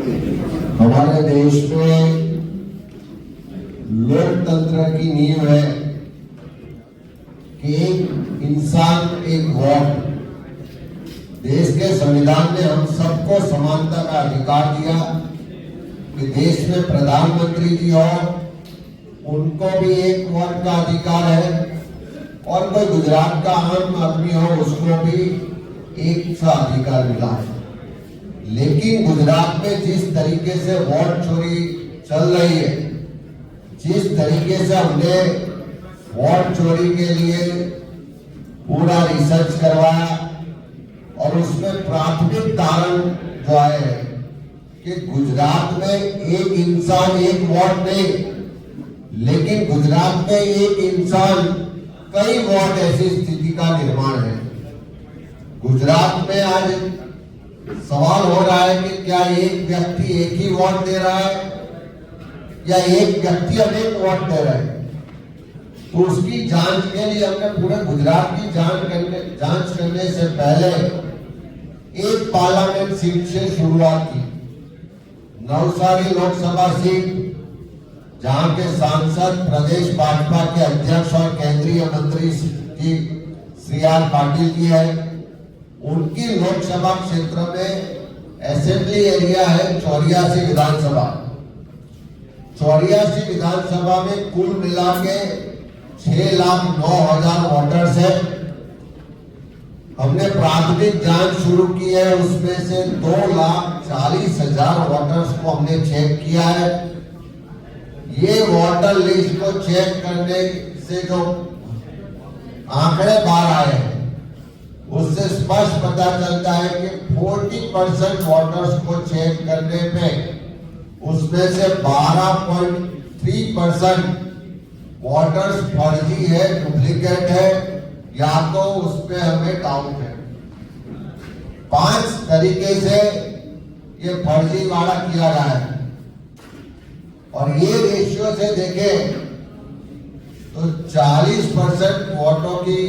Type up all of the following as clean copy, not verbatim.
हमारे देश में लोकतंत्र की नींव है कि एक इंसान एक वोट। देश के संविधान ने हम सबको समानता का अधिकार दिया कि देश में प्रधानमंत्री जी हो, उनको भी एक वोट का अधिकार है, और कोई गुजरात का आम आदमी हो उसको भी एक सा अधिकार मिला है। लेकिन गुजरात में जिस तरीके से वोट चोरी चल रही है, जिस तरीके से हमने वोट चोरी के लिए पूरा रिसर्च करवाया और उसमें प्राथमिक कारण जो है कि गुजरात में एक इंसान एक वोट नहीं, लेकिन गुजरात में एक इंसान कई वोट ऐसी स्थिति का निर्माण है। गुजरात में आज सवाल हो रहा है कि क्या एक व्यक्ति एक ही वोट दे रहा है या एक व्यक्ति अनेक वोट दे रहा है। तो उसकी जांच के लिए हमने पूरे गुजरात की जांच करने से पहले एक पार्लियामेंट सीट से शुरुआत की। नवसारी लोकसभा सीट, जहां के सांसद प्रदेश भाजपा के अध्यक्ष और केंद्रीय मंत्री जी श्री आर पाटिल जी है, उनकी लोकसभा क्षेत्र में असेंबली एरिया है 84 विधानसभा। 84 विधानसभा में कुल मिला के 6,09,000 वोटर्स है। हमने प्राथमिक जांच शुरू की है, उसमें से 2,40,000 वोटर्स को हमने चेक किया है। ये वोटर लिस्ट को चेक करने से जो आंकड़े बाहर आए हैं, उससे स्पष्ट पता चलता है कि 40% वोटर्स को चेक करने पे उसमें से 12.3% वोटर्स फर्जी है, डुप्लीकेट है, या तो उसमें हमें डाउट है। 5 तरीके से ये फर्जी वाला किया रहा है। और ये रेशियो से देखें तो 40% वोटों की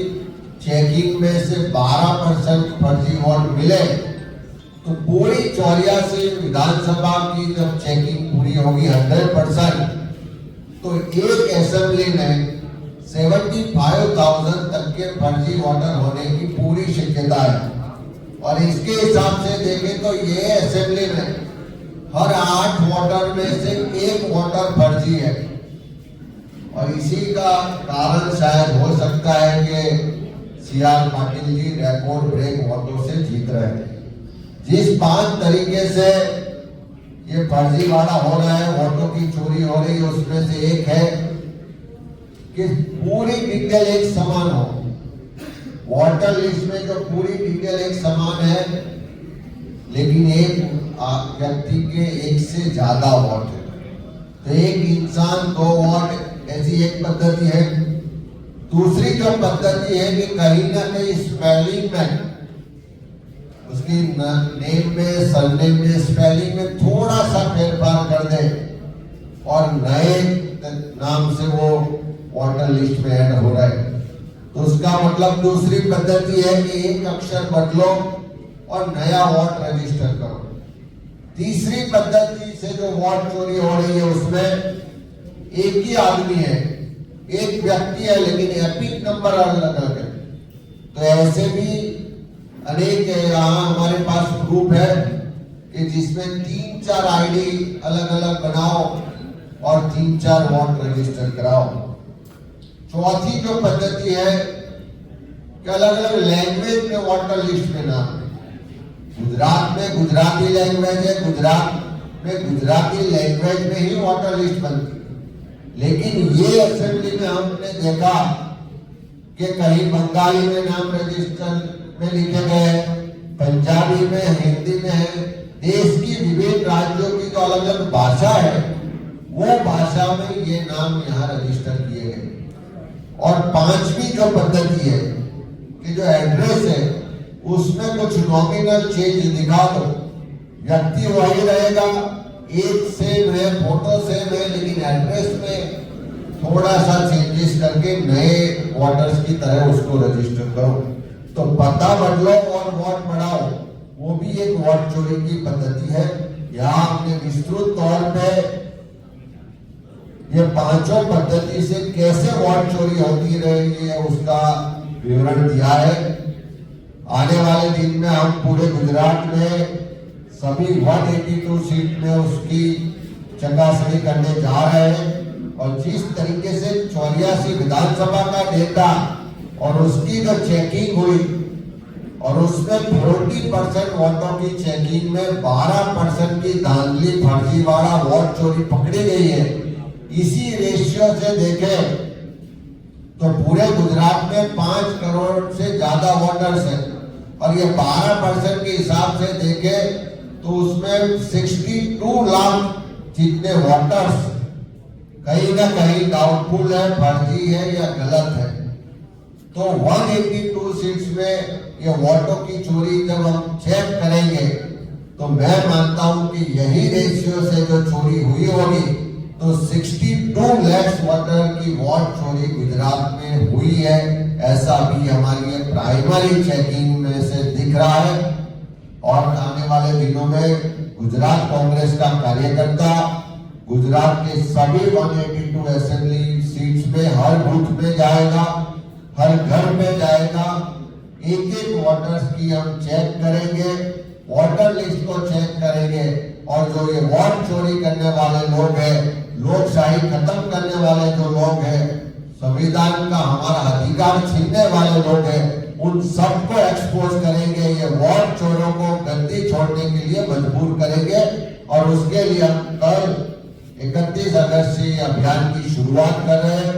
चेकिंग में से 12% फर्जी वोट मिले, तो पूरी 84 विधानसभा की जब चेकिंग पूरी होगी 100%, तो एक असेंबली में 75,000 तक के फर्जी वोटर होने की पूरी शक्यता है। और इसके हिसाब से देखें तो ये असेंबली में हर 8 वोटर में से 1 वोटर फर्जी है। और इसी का कारण शायद हो सकता है कि C R Patil ji record break वोटों से जीत रहे हैं। जिस 5 तरीके से ये फर्जीवाड़ा हो रहा है, वोटों की चोरी हो रही है, उसमें से एक है कि पूरी डिटेल एक समान हो। वोटर लिस्ट में जो पूरी डिटेल एक समान है, लेकिन एक व्यक्ति के 1 से ज्यादा वोट है, तो एक इंसान 2 वोट, ऐसी एक पद्धति है। दूसरी जो पद्धति है कि कहीं ना कहीं स्पेलिंग में, उसकी नेम में, सरनेम में, स्पेलिंग में थोड़ा सा फेरफार कर दे और नए नाम से वो वोटर लिस्ट में ऐड हो रहा है, तो उसका मतलब दूसरी पद्धति है कि एक अक्षर बदलो और नया वोट रजिस्टर करो। तीसरी पद्धति से जो वोट चोरी हो रही है, उसमें एक ही आदमी है, एक व्यक्ति है, लेकिन एपिक नंबर अलग अलग है। तो ऐसे भी अनेक यहाँ हमारे पास ग्रुप है कि जिसमें 3-4 आईडी अलग अलग बनाओ और 3-4 वोट रजिस्टर कराओ। चौथी जो पद्धति है कि अलग अलग लैंग्वेज में वोटर लिस्ट में नाम है। गुजरात में गुजराती लैंग्वेज है, गुजरात में गुजराती लैंग्वेज में ही वोटर लिस्ट बनती है। लेकिन ये असेंबली में हमने देखा कि कहीं बंगाली में नाम रजिस्टर में लिखे गए, पंजाबी में, हिंदी में है। देश की विभिन्न राज्यों की जो अलग अलग भाषा है, वो भाषा में ये नाम यहाँ रजिस्टर किए गए। और 5वीं जो पद्धति है कि जो एड्रेस है उसमें कुछ नॉमिनल चेंज दिखा दो, व्यक्ति वही रहेगा, एक सेम है, फोटो सेम है, लेकिन एड्रेस में थोड़ा सा चेंजेस करके नए वोटर्स की तरह उसको रजिस्टर करो। तो पता बदलो और वोट बढ़ाओ, वो भी एक वोट चोरी की पद्धति है। यहाँ हमने विस्तृत तौर पे ये पांचों पद्धति से कैसे वोट चोरी होती रही है उसका विवरण दिया है। आने वाले दिन में हम पूरे गुजरात में सभी 182 सीट में उसकी चकासनी करने जा रहे हैं और जिस तरीके से 84 विधानसभा का डेटा और उसकी जो चेकिंग हुई और उसमें 40% वोटों की चेकिंग में 12% की धांधली फर्जीवाड़ा वोट चोरी पकड़ी गई है। इसी रेशियो से देखें तो पूरे गुजरात में 5 करोड़ से ज्यादा वोटर्स हैं और ये 12% के हिसाब से देखें तो उसमें 62 लाख जितने वोटर्स कहीं ना कहीं डाउटफुल है, फर्जी है या गलत है। तो 182 सीट्स में ये वोटों की चोरी जब हम चेक करेंगे तो मैं मानता हूं कि यही रेशियो से जो चोरी हुई होगी तो 62 लाख वोटर की वोट चोरी गुजरात में हुई है, ऐसा भी हमारी प्राइमरी चेकिंग में से दिख रहा है। और आने वाले दिनों में गुजरात कांग्रेस का कार्यकर्ता गुजरात के सभी 182 असेंबली सीट्स में हर बूथ में जाएगा, हर घर में जाएगा, एक एक वोटर्स की हम चेक करेंगे, वोटर लिस्ट को चेक करेंगे और जो ये वोट चोरी करने वाले लोग हैं, लोकशाही खत्म करने वाले जो लोग हैं, संविधान का हमारा अधिकार छीनने वाले लोग हैं, उन सबको एक्सपोज करेंगे। ये वोट चोरों को गद्दी छोड़ने के लिए मजबूर करेंगे और उसके लिए हम कल 31 अगस्त से अभियान की शुरुआत कर रहे हैं।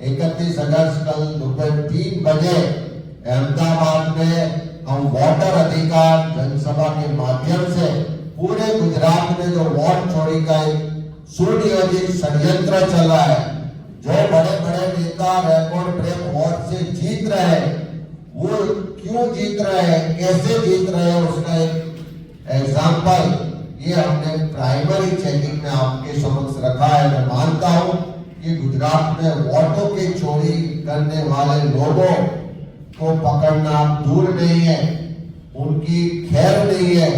31 अगस्त कल दोपहर 3 बजे अहमदाबाद में हम वोटर अधिकार जनसभा के माध्यम से पूरे गुजरात में जो वोट चोरी का एक सुनियोजित षड्यंत्र चल रहा है, जो बड़े बड़े नेता रिकॉर्ड ब्रेक वोट से जीत रहे हैं, वो क्यों जीत रहे हैं, कैसे जीत रहे हैं, उसका एक एग्जाम्पल ये हमने प्राइमरी चेकिंग में आपके समक्ष रखा है। मैं मानता हूं कि गुजरात में वोटों की चोरी करने वाले लोगों को पकड़ना दूर नहीं है, उनकी खैर नहीं है।